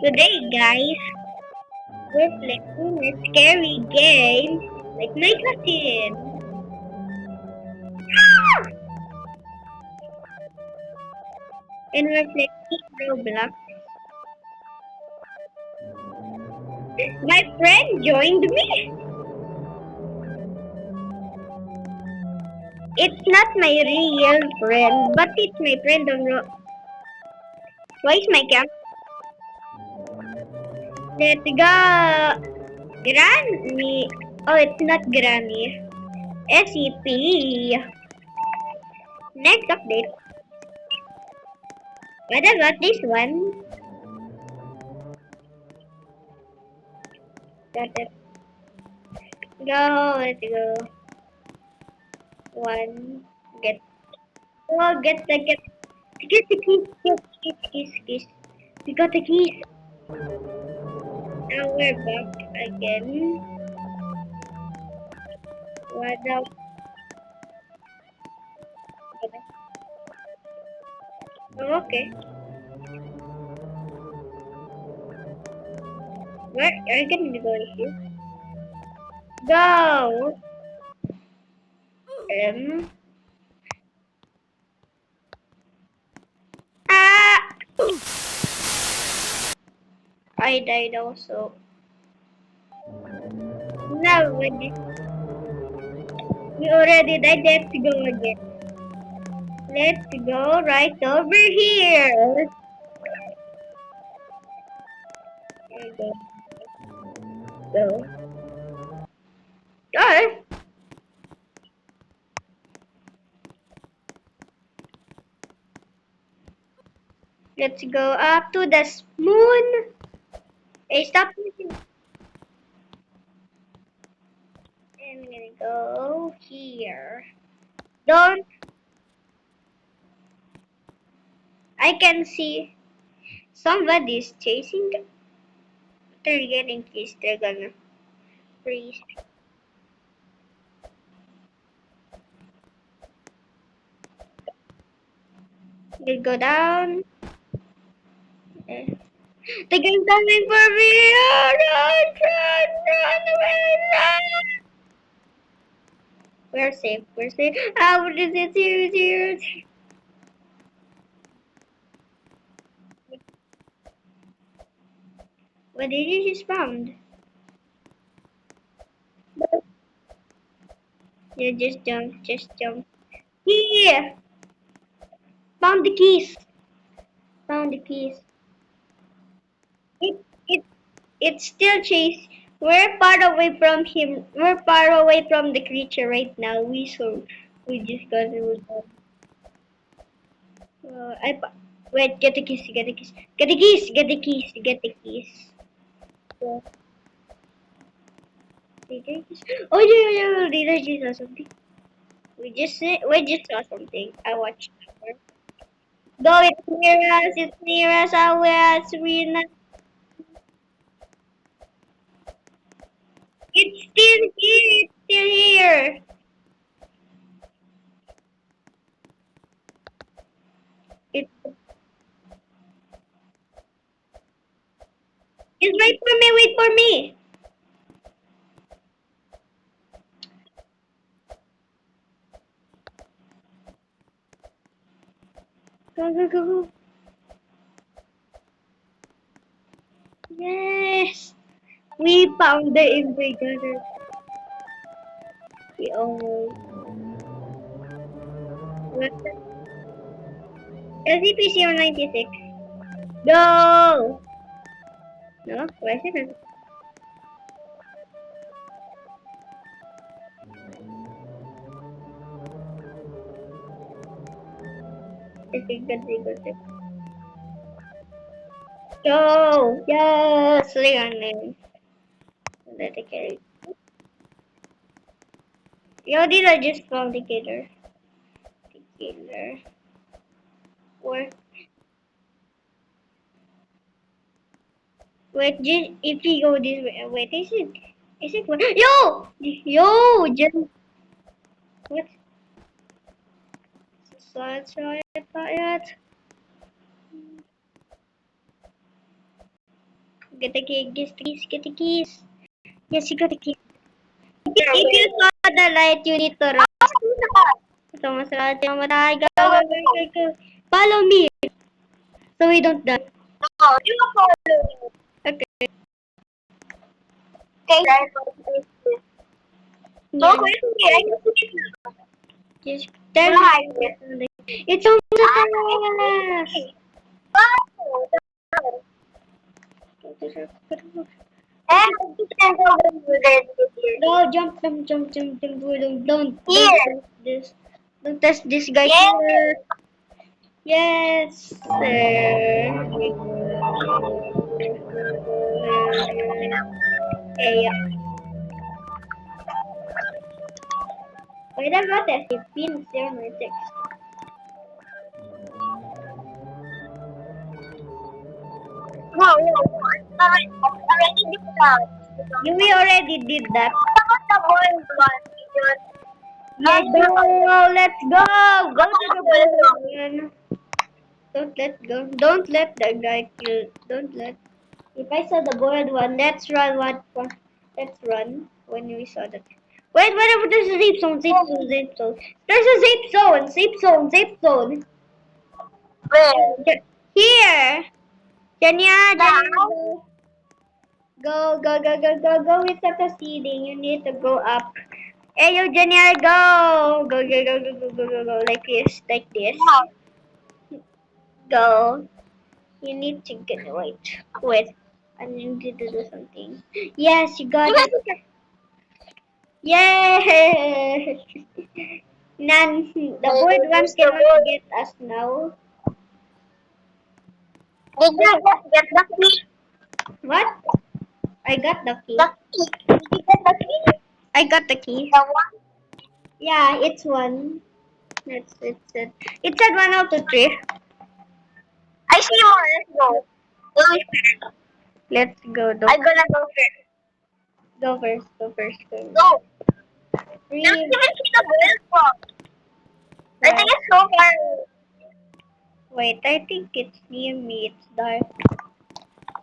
Today, guys, we're playing a scary game like my cousin. And we're playing Roblox. My friend joined me. It's not my real friend, but it's my friend on Why is my camp? Let's go. Granny. Oh, it's not Granny. SCP. Next update. What about this one? Got it. Go. Let's go. One. Get. Oh, get the keys. Keys. We got the keys. Now we're back again. What the? Oh, okay. Where are you going to go here? Go. Um. Ah! I died also. Now we already died. Let's go again. Let's go right over here. There we go. Go. Let's go up to the moon. Hey, stop moving. I'm gonna go here. Don't. I can see somebody's chasing. They're getting kissed. They're gonna freeze. We'll go down. Eh. The guy's coming for me. Oh, run away, run. We're safe. We're safe. Ah, what is it? Here. What did you just found? Yeah, just jump. Just jump. Here. Found the keys. Found the keys. It it it's still chase. We're far away from him. We're far away from the creature right now. We just got it. Wait. Get the keys. Get the keys. Get the keys. Get the keys. Get the keys. Yeah. Oh yeah. Did I just saw something? We just saw something. I watched. Go. It's near us. It's near us. We're not. It's still here. It's still here. It's Just wait for me. Wait for me. Go. Yes. We found the invader. We almost. SCP-096. Go! No? Why is it? Good. Go! Yes! Leon. Let it carry. Yo, did I just found the killer? The killer. Where? Wait, just if we go this way. Wait, is it where? Yo! Just. What? Sorry, not yet. Get the key. Get the keys. Get the keys. Yes, you got the key. If you saw the light, you need to run. So, masarap yung matay. Go, go, go, go, go. Follow me. So we don't die. No, you follow me. Okay. Okay. Yeah. Go with me. I can see it now. Just tell me. It's almost a No, jump, jump, jump, jump, jump, don't Here. touch this. Don't touch this guy here. Yes, sir. Yeah. Wait, I got that 15, 06. No, already did that. We already did that. What about the boiled one? Yeah, go, let's go. Go to the board. Don't let go. Don't let the guy kill. Don't let. If I saw the boiled one, let's run. What? Let's run when we saw that. Wait, wait, there's a zip zone, zip zone, zip zone. There's a zip zone, zip zone, zip zone. Where? Here. Janya, Now? go, go, go, go, go, go. It's at the ceiling. You need to go up. Hey, yo, Janya, go. Go, go, go, go, go, go, go, go. Like this, like this. No. Go. You need to get wait. I need to do something. Yes, you got it. Yay! None. The board one cannot get us now. Did you just get the key? What? I got the key. The key. Did you get the key? I got the key. The one? Yeah, it's one. It's it. It said 1 out of 3. I see more. Let's go. Go. Let's go. I'm gonna go first. Go first. Go first. Go. Go. Three. Don't even see the boiled one. I think it's so far. Wait, I think it's near me. It's dark.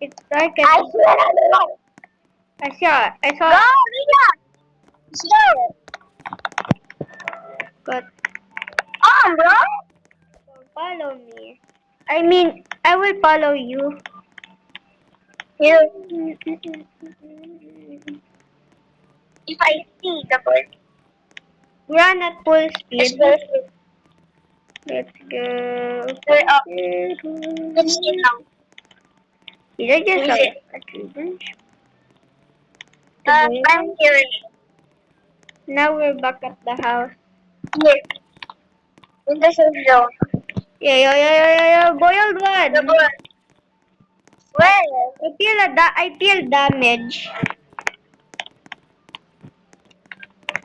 It's dark. I see another one. I saw. I saw. Go, Leah. Slow. But Bro. follow me. I mean, I will follow you. You. If I see the bird, Run at full it's speed. perfect. Let's go. We're up. Let's see now. Did I just Is have it? a tree? I'm here. Now we're back at the house. Here. In the safe zone. Yeah. Boiled one. The bird. Where? I feel damage.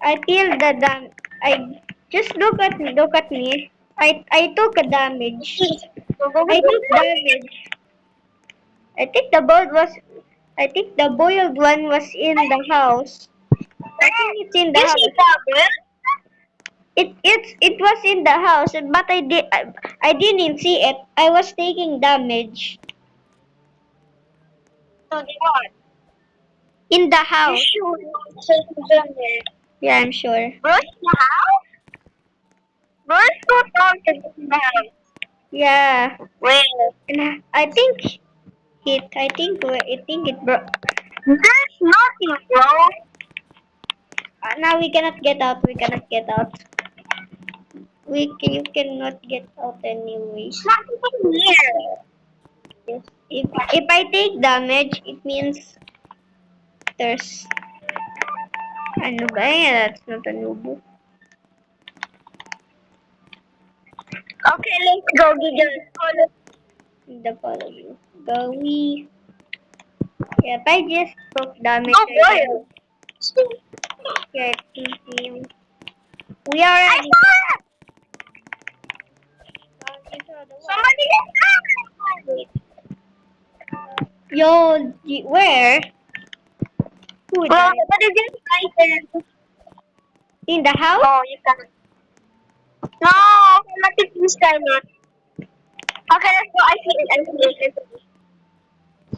I feel the I just look at me. I took a damage. I took damage. I think the boiled one was in the house. I think it's in the You house. see the bird? It was in the house, but I didn't see it. I was taking damage No, they are. in the You house. sure the safe zone there? Yeah, I'm sure. Bruce in the house? Bruce so far to get in the house. Yeah, Where? and I think it broke. There's nothing, bro. Now we cannot get out. We cannot get out. You cannot get out anyway. It's not even here. Yes. If I take damage, it means there's ano ba yan? That's not a nubo. Okay, let's go, Gideon. The follow you. Go we. Yep, I just took damage. Oh, boy. Yeah, team. We are I ready. saw it! Somebody get out! Yo, where? Who Bro, died? somebody get excited. In the house? No, you can't. No, automatic this time. Okay, let's go. I see it.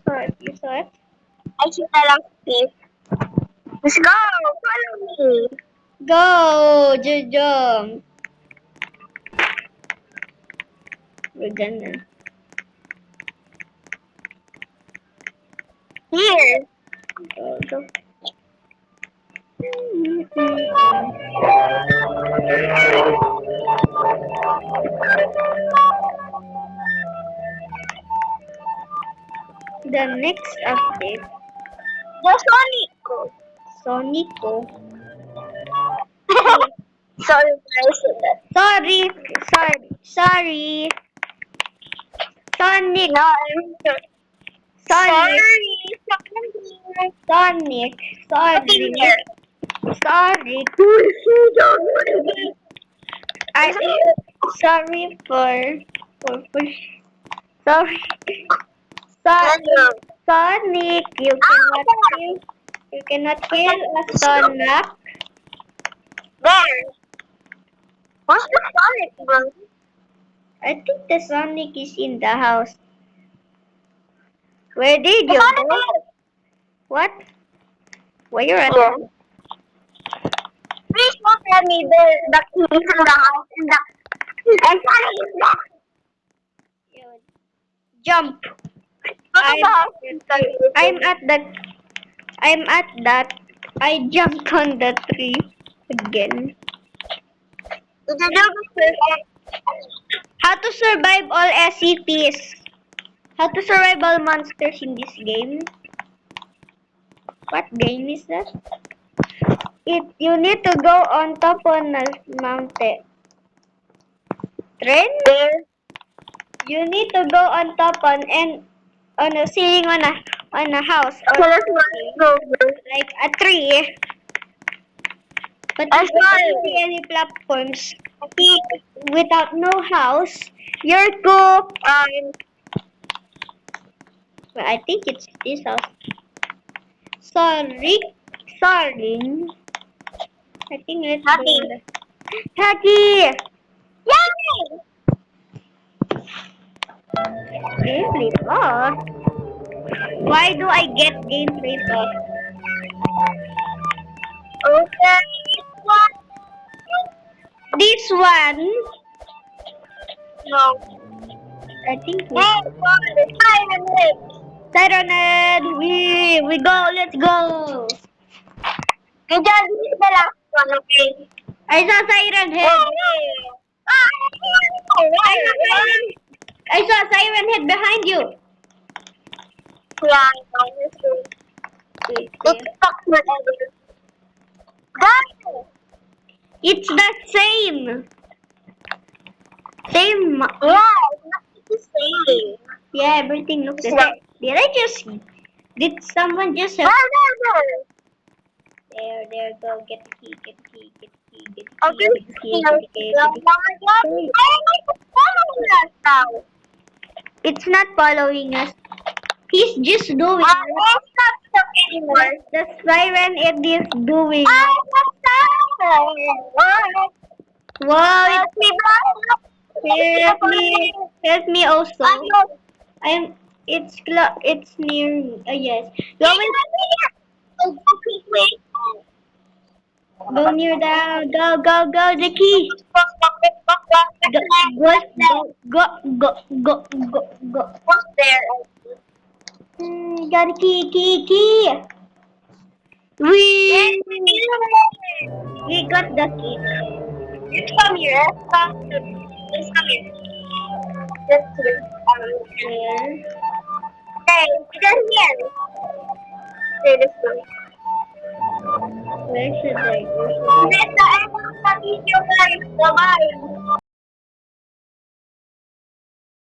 Saw it. You saw it? I should lang skip. Let's go! Follow me! Go, jump. We're gonna. Here! Go, go. The next update, The Sonic! Sonico. Sorry, I said that. Sorry. Sonic. No, I'm sorry. Sonic. Nothing here. Sonic. I sorry for sorry. Sonic, you cannot kill a Sonic. There. What's the Sonic, bro? I think the Sonic is in the house. Where did The you Sonic go? is. What? Where you at? Yeah. Please don't tell me the keys in the house and Sonic is back. Jump. I'm at that. I jumped on the tree again. How to survive all SCPs? How to survive all monsters in this game? What game is that? You need to go on top on a mountain. Train? You need to go on top on a ceiling on a house or like a tree. But if you don't see any platforms without no house, you're cooked. Well, I think it's this house. Sorry. I think let's go. Happy. Yay! Gameplay plus. Why do I get gameplay plus? Okay. This one, No. I think Hey, Siren, we go, let's go. this is the last one, okay? I saw Siren Head. I saw Siren Head behind you. Yeah, Wait, it's stuck forever. Guys! it's the same. Same. Yeah, it's not the same. Yeah, everything looks the same. Did someone just There. There, go, get the key, get the key, get the key, get Okay. the key, get the key, get the key. Now. It's not following us. He's just doing It's not stuck anymore. the siren it is doing. I'm not stuck. Wow, Help me, bro. help me also. I know. It's near, yes. Go near down, go, the key. Go. What's there? Got a key. We got the key. It's from here. It's from here. Just here. Here. Hey, it's here. Okay, this one. Where should I go? Nasa ano sa video guys? Bye-bye.